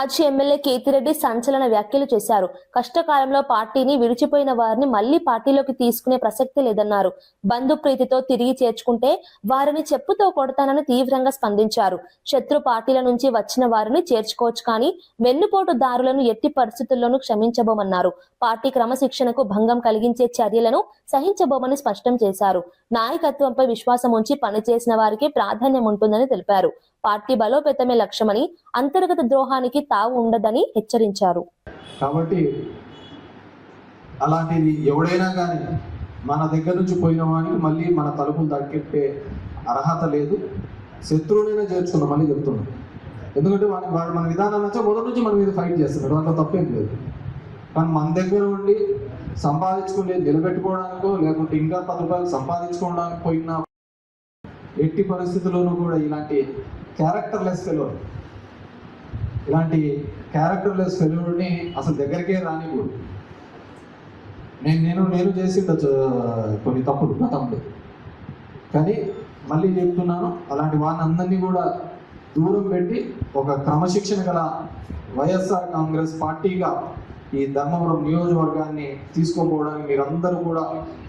మాజీ ఎమ్మెల్యే కేతిరెడ్డి సంచలన వ్యాఖ్యలు చేశారు. కష్టకాలంలో పార్టీని విడిచిపోయిన వారిని మళ్లీ పార్టీలోకి తీసుకునే ప్రసక్తి లేదన్నారు. బంధు ప్రీతితో తిరిగి చేర్చుకుంటే వారిని చెప్పుతో కొడతానని తీవ్రంగా స్పందించారు. శత్రు పార్టీల నుంచి వచ్చిన వారిని చేర్చుకోవచ్చు, కానీ వెన్నుపోటు దారులను ఎట్టి పరిస్థితుల్లోనూ క్షమించబోమన్నారు. పార్టీ క్రమశిక్షణకు భంగం కలిగించే చర్యలను సహించబోమని స్పష్టం చేశారు. నాయకత్వంపై విశ్వాసం ఉంచి పనిచేసిన వారికి ప్రాధాన్యం ఉంటుందని తెలిపారు. పార్టీ బలోపేతమే లక్ష్యమని, అంతర్గత ద్రోహానికి తావు ఉండదని హెచ్చరించారు. కాబట్టి అలాంటిది ఎవడైనా కానీ మన దగ్గర నుంచి పోయిన వానికి మళ్ళీ మన తలుపులు తగ్గిట్టే అర్హత లేదు. శత్రువునైనా చేర్చుకున్నాం మళ్ళీ చెప్తున్నాం. ఎందుకంటే వాడు మన విధానం నచ్చే మొదటి నుంచి మన మీద ఫైట్ చేస్తున్నాడు, దాంట్లో తప్పేం లేదు. కానీ మన దగ్గర ఉండి సంపాదించుకుని నిలబెట్టుకోవడానికో లేకుంటే ఇంకా 10 రూపాయలు సంపాదించుకోవడానికి పోయినా ఎట్టి పరిస్థితుల్లోనూ కూడా ఇలాంటి క్యారెక్టర్లెస్ ఫెలోని అసలు దగ్గరికే రానివ్వడు. నేను చేసిండొచ్చు కొన్ని తప్పులు గతంలో, కానీ మళ్ళీ చెప్తున్నాను, అలాంటి వారిని అందరినీ కూడా దూరం పెట్టి ఒక క్రమశిక్షణ గల వైఎస్ఆర్ కాంగ్రెస్ పార్టీగా ఈ ధర్మవరం నియోజకవర్గాన్ని తీసుకోపోవడానికి మీరందరూ కూడా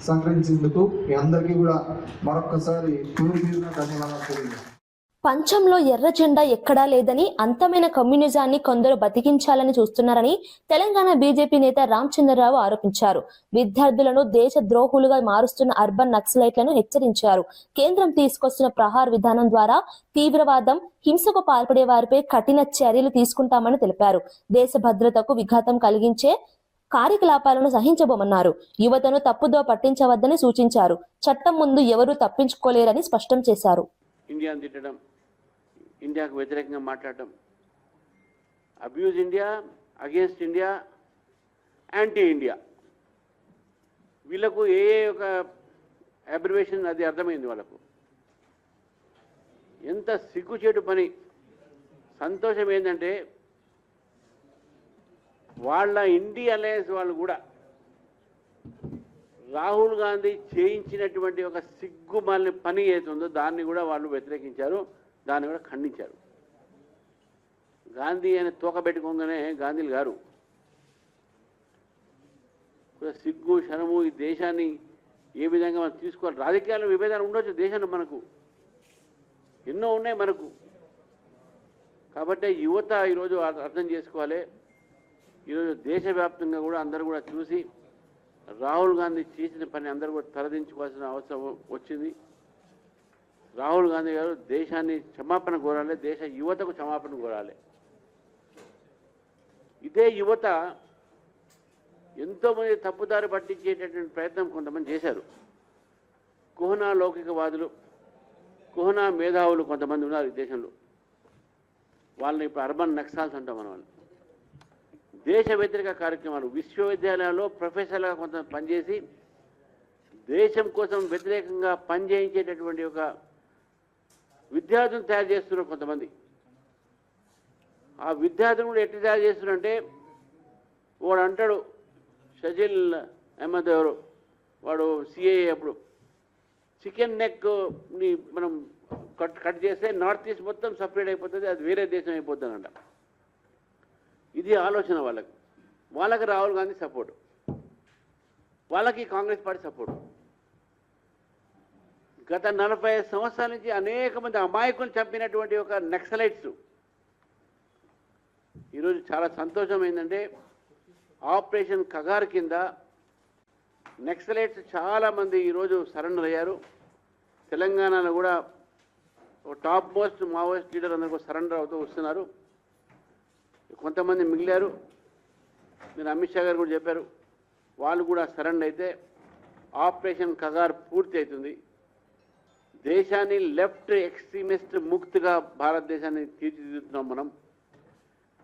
సహకరించేందుకు మీ అందరికీ కూడా మరొక్కసారి ధన్యవాదాలు తెలియజేస్తాను. పంచంలో ఎర్ర జెండా ఎక్కడా లేదని, అంతమైన కమ్యూనిజాన్ని కొందరు బతికించాలని చూస్తున్నారని తెలంగాణ బీజేపీ నేత రామచంద్రరావు ఆరోపించారు. విద్యార్థులను దేశ ద్రోహులుగా మారుస్తున్న అర్బన్ నక్సలైట్లను హెచ్చరించారు. కేంద్రం తీసుకొస్తున్న ప్రహార్ విధానం ద్వారా తీవ్రవాదం, హింసకు పాల్పడే వారిపై కఠిన చర్యలు తీసుకుంటామని తెలిపారు. దేశ భద్రతకు విఘాతం కలిగించే కార్యకలాపాలను సహించబోమన్నారు. యువతను తప్పుదో పట్టించవద్దని సూచించారు. చట్టం ముందు ఎవరూ తప్పించుకోలేరని స్పష్టం చేశారు. ఇండియాను తిట్టడం, ఇండియాకు వ్యతిరేకంగా మాట్లాడటం, abuse India, against India, anti India, వీళ్ళకు ఏ ఒక అబ్రివేషన్ అది అర్థమైంది వాళ్ళకు. ఎంత సిగ్గుచేటు పని. సంతోషం ఏంటంటే వాళ్ళ ఇండియా అలయన్స్ వాళ్ళు కూడా రాహుల్ గాంధీ చేయించినటువంటి ఒక సిగ్గుమాలిన పని ఏతుందో దాన్ని కూడా వాళ్ళు వ్యతిరేకించారు, దాన్ని కూడా ఖండించారు. గాంధీ అని తోకబెట్టుకోగానే గాంధీలు గారు సిగ్గు శరము ఈ దేశాన్ని ఏ విధంగా మనం తీసుకోవాలి. రాజకీయాల్లో విభేదాలు ఉండొచ్చు దేశంలో, మనకు ఎన్నో ఉన్నాయి మనకు. కాబట్టి యువత ఈరోజు అర్థం చేసుకోవాలి. ఈరోజు దేశవ్యాప్తంగా కూడా అందరూ కూడా చూసి రాహుల్ గాంధీ చేసిన పని అందరూ కూడా తలదించుకోవాల్సిన అవసరం వచ్చింది. రాహుల్ గాంధీ గారు దేశాన్ని క్షమాపణ కోరాలి, దేశ యువతకు క్షమాపణ కోరాలి. ఇదే యువత ఎంతోమంది తప్పుదారి పట్టించేటటువంటి ప్రయత్నం కొంతమంది చేశారు. కుహనా లౌకికవాదులు, కుహనా మేధావులు కొంతమంది ఉన్నారు ఈ దేశంలో. వాళ్ళని ఇప్పుడు అర్బన్ నక్సల్స్ అంటాం మనం. దేశ వ్యతిరేక కార్యక్రమాలు విశ్వవిద్యాలయాల్లో ప్రొఫెసర్లుగా కొంత పనిచేసి దేశం కోసం వ్యతిరేకంగా పనిచేయించేటటువంటి ఒక విద్యార్థులను తయారు చేస్తున్నారు కొంతమంది. ఆ విద్యార్థులు కూడా ఎట్లా తయారు చేస్తున్నారంటే, వాడు అంటాడు షజిల్ అహ్మద్ ఎవరు, వాడు సిఐఏ, అప్పుడు చికెన్ నెక్ని మనం కట్ చేస్తే నార్త్ ఈస్ట్ మొత్తం సపరేట్ అయిపోతుంది, అది వేరే దేశం అయిపోతుంది అంట. ఇది ఆలోచన వాళ్ళకి. వాళ్ళకి రాహుల్ గాంధీ సపోర్టు, వాళ్ళకి కాంగ్రెస్ పార్టీ సపోర్టు. గత 45 సంవత్సరాల నుంచి అనేక మంది అమాయకులు చంపినటువంటి ఒక నక్సలైట్స్ ఈరోజు చాలా సంతోషం ఏంటంటే, ఆపరేషన్ కగార్ కింద నక్సలైట్స్ చాలామంది ఈరోజు సరెండర్ అయ్యారు. తెలంగాణలో కూడా టాప్ మోస్ట్ మావోయిస్ట్ లీడర్ అందరూ సరెండర్ అవుతూ వస్తున్నారు. కొంతమంది మిగిలారు. నేను అమిత్ షా గారు కూడా చెప్పారు, వాళ్ళు కూడా సరెండర్ అయితే ఆపరేషన్ కగార్ పూర్తి అవుతుంది. దేశాన్ని లెఫ్ట్ ఎక్స్ట్రీమిస్ట్ ముక్తిగా భారతదేశాన్ని తీర్చిదిద్దుతున్నాం మనం.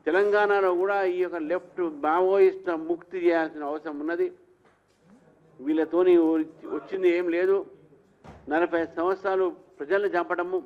తెలంగాణలో కూడా ఈ యొక్క లెఫ్ట్ మావోయిస్ట్ ముక్తి చేయాల్సిన అవసరం ఉన్నది. వీళ్ళతోని వచ్చింది ఏం లేదు. 40 సంవత్సరాలు ప్రజల్ని చంపడము,